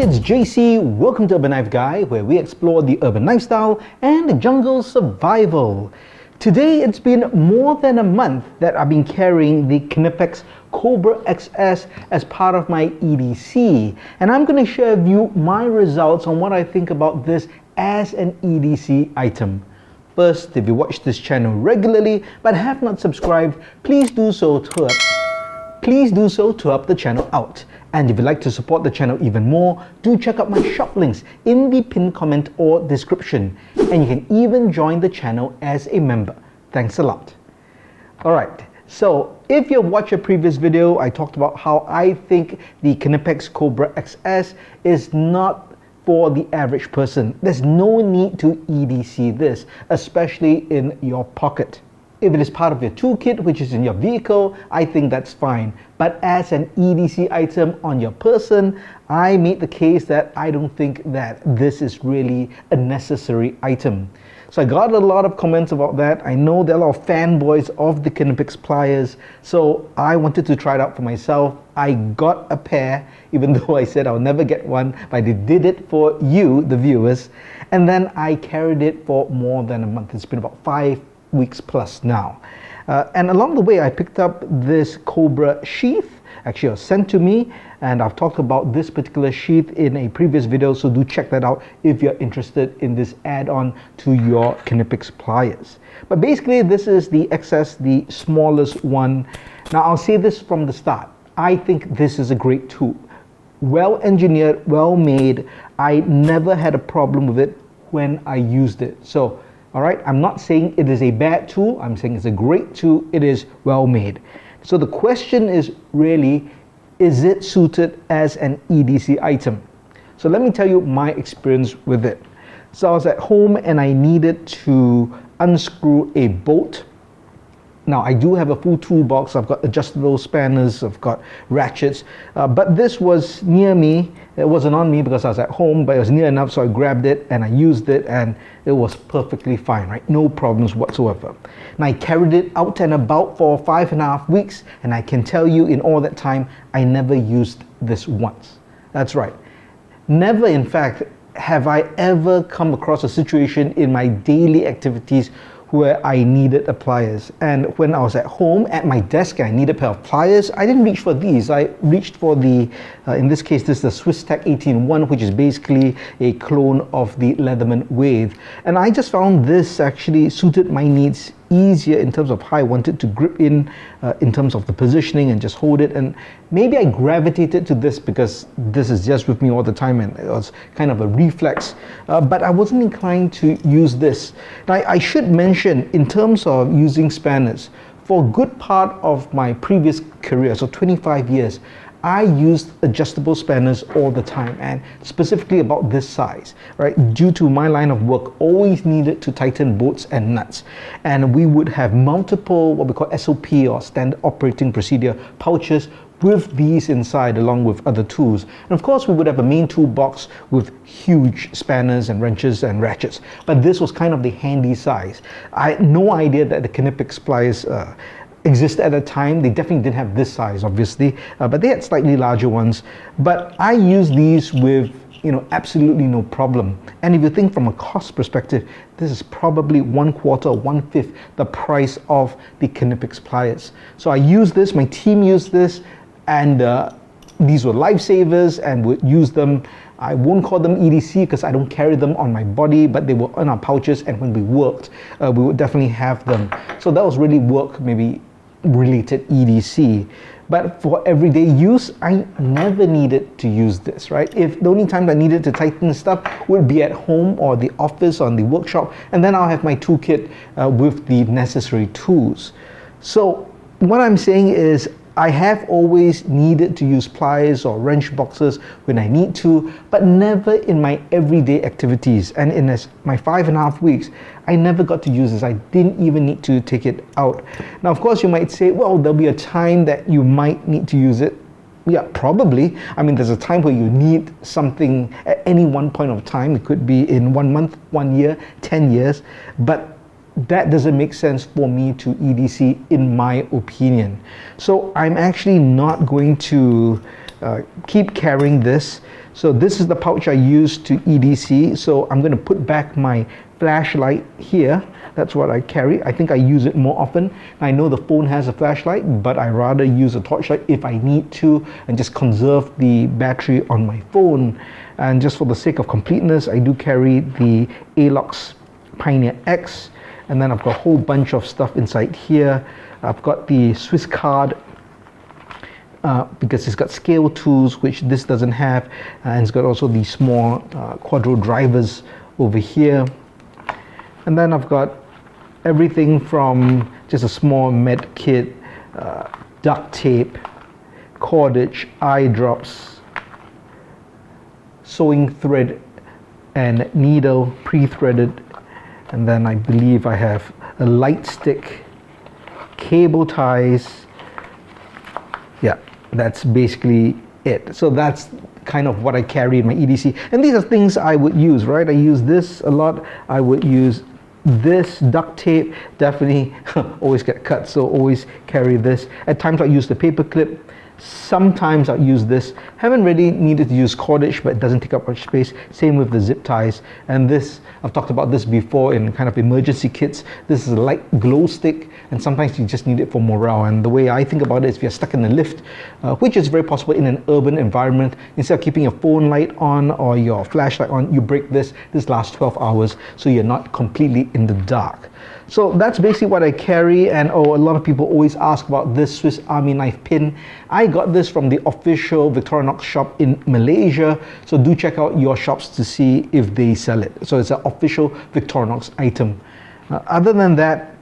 it's JC. Welcome to Urban Knife Guy, where we explore the urban lifestyle and the jungle survival. Today, it's been more than a month that I've been carrying the Knipex Cobra XS as part of my EDC, and I'm going to share with you my results on what I think about this as an EDC item. First, if you watch this channel regularly but have not subscribed, please do so to help the channel out. And if you'd like to support the channel even more, do check out my shop links in the pinned comment or description. And you can even join the channel as a member. Thanks a lot. Alright, so if you've watched a previous video, I talked about how I think the Knipex Cobra XS is not for the average person. There's no need to EDC this, especially in your pocket. If it is part of your toolkit, which is in your vehicle, I think that's fine. But as an EDC item on your person, I made the case that I don't think that this is really a necessary item. So I got a lot of comments about that. I know there are a lot of fanboys of the Knipex pliers, so I wanted to try it out for myself. I got a pair, even though I said I'll never get one, but I did it for you, the viewers. And then I carried it for more than a month. It's been about 5 weeks plus now. And along the way, I picked up this Cobra sheath. Actually, it was sent to me, and I've talked about this particular sheath in a previous video, so do check that out if you're interested in this add-on to your Knipex pliers. But basically, this is the XS, the smallest one. Now, I'll say this from the start. I think this is a great tool. Well engineered, well made. I never had a problem with it when I used it. So, all right, I'm not saying it is a bad tool. I'm saying it's a great tool. It is well made. So the question is really, is it suited as an EDC item? So let me tell you my experience with it. So I was at home and I needed to unscrew a bolt. Now I do have a full toolbox. I've got adjustable spanners, I've got ratchets, but this was near me. It wasn't on me because I was at home, but it was near enough, so I grabbed it and I used it, and it was perfectly fine, right? No problems whatsoever. And I carried it out and about for 5.5 weeks, and I can tell you in all that time, I never used this once. That's right. Never, in fact, have I ever come across a situation in my daily activities where I needed pliers. And when I was at home at my desk and I needed a pair of pliers, I didn't reach for these. I reached for the, in this case, this is the Swiss Tac 18-1, which is basically a clone of the Leatherman Wave. And I just found this actually suited my needs easier in terms of how I wanted to grip in terms of the positioning and just hold it. And maybe I gravitated to this because this is just with me all the time and it was kind of a reflex, but I wasn't inclined to use this. Now I should mention, in terms of using spanners, for a good part of my previous career, so 25 years, I used adjustable spanners all the time, and specifically about this size, right? Due to my line of work, always needed to tighten bolts and nuts. And we would have multiple, what we call SOP or standard operating procedure pouches with these inside along with other tools. And of course, we would have a main toolbox with huge spanners and wrenches and ratchets. But this was kind of the handy size. I had no idea that the Knipex pliers existed at the time. They definitely didn't have this size, obviously, but they had slightly larger ones. But I use these with, absolutely no problem. And if you think from a cost perspective, this is probably 1/4 or 1/5 the price of the Knipex pliers. So I use this, my team used this, and these were lifesavers and would use them. I won't call them EDC because I don't carry them on my body, but they were in our pouches, and when we worked, we would definitely have them. So that was really work, maybe related EDC. But for everyday use, I never needed to use this, right? If the only time I needed to tighten stuff would be at home or the office or in the workshop, and then I'll have my toolkit with the necessary tools. So what I'm saying is, I have always needed to use pliers or wrench boxes when I need to, but never in my everyday activities. And in my 5.5 weeks, I never got to use this. I didn't even need to take it out. Now, of course, you might say, well, there'll be a time that you might need to use it. Yeah, probably. I mean, there's a time where you need something at any one point of time. It could be in 1 month, 1 year, 10 years, but that doesn't make sense for me to EDC, in my opinion. So I'm actually not going to keep carrying this. So this is the pouch I use to EDC. So I'm going to put back my flashlight here. That's what I carry. I think I use it more often. I know the phone has a flashlight, but I rather use a torchlight if I need to and just conserve the battery on my phone. And just for the sake of completeness, I do carry the Alox Pioneer X, and then I've got a whole bunch of stuff inside here. I've got the Swiss card because it's got scale tools, which this doesn't have, and it's got also the small Quadro drivers over here. And then I've got everything from just a small med kit, duct tape, cordage, eye drops, sewing thread and needle pre-threaded, and then I believe I have a light stick, cable ties. Yeah, that's basically it. So that's kind of what I carry in my EDC, and these are things I would use, right? I use this a lot. I would use this duct tape, definitely always get cut, so always carry this. At times I use the paper clip. Sometimes I'll use this. Haven't really needed to use cordage, but it doesn't take up much space. Same with the zip ties. And this, I've talked about this before in kind of emergency kits. This is a light glow stick, and sometimes you just need it for morale. And the way I think about it is if you're stuck in a lift, which is very possible in an urban environment, instead of keeping your phone light on or your flashlight on, you break this. This lasts 12 hours, so you're not completely in the dark. So that's basically what I carry. And a lot of people always ask about this Swiss Army knife pin. I got this from the official Victorinox shop in Malaysia, so do check out your shops to see if they sell it. So it's an official Victorinox item. Other than that,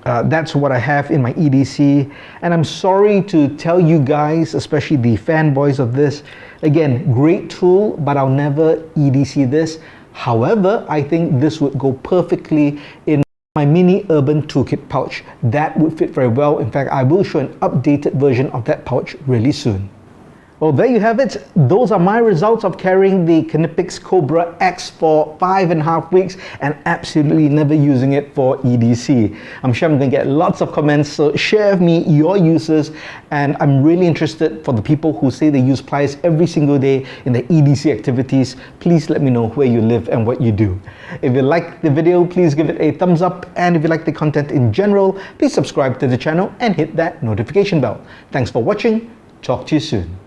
that's what I have in my EDC, and I'm sorry to tell you guys, especially the fanboys of this, again, great tool, but I'll never EDC this. However, I think this would go perfectly in my mini urban toolkit pouch. That would fit very well. In fact, I will show an updated version of that pouch really soon. Well, there you have it. Those are my results of carrying the Knipex Cobra X for 5.5 weeks and absolutely never using it for EDC. I'm sure I'm going to get lots of comments, so share with me your uses, and I'm really interested for the people who say they use pliers every single day in their EDC activities. Please let me know where you live and what you do. If you like the video, please give it a thumbs up, and if you like the content in general, please subscribe to the channel and hit that notification bell. Thanks for watching. Talk to you soon.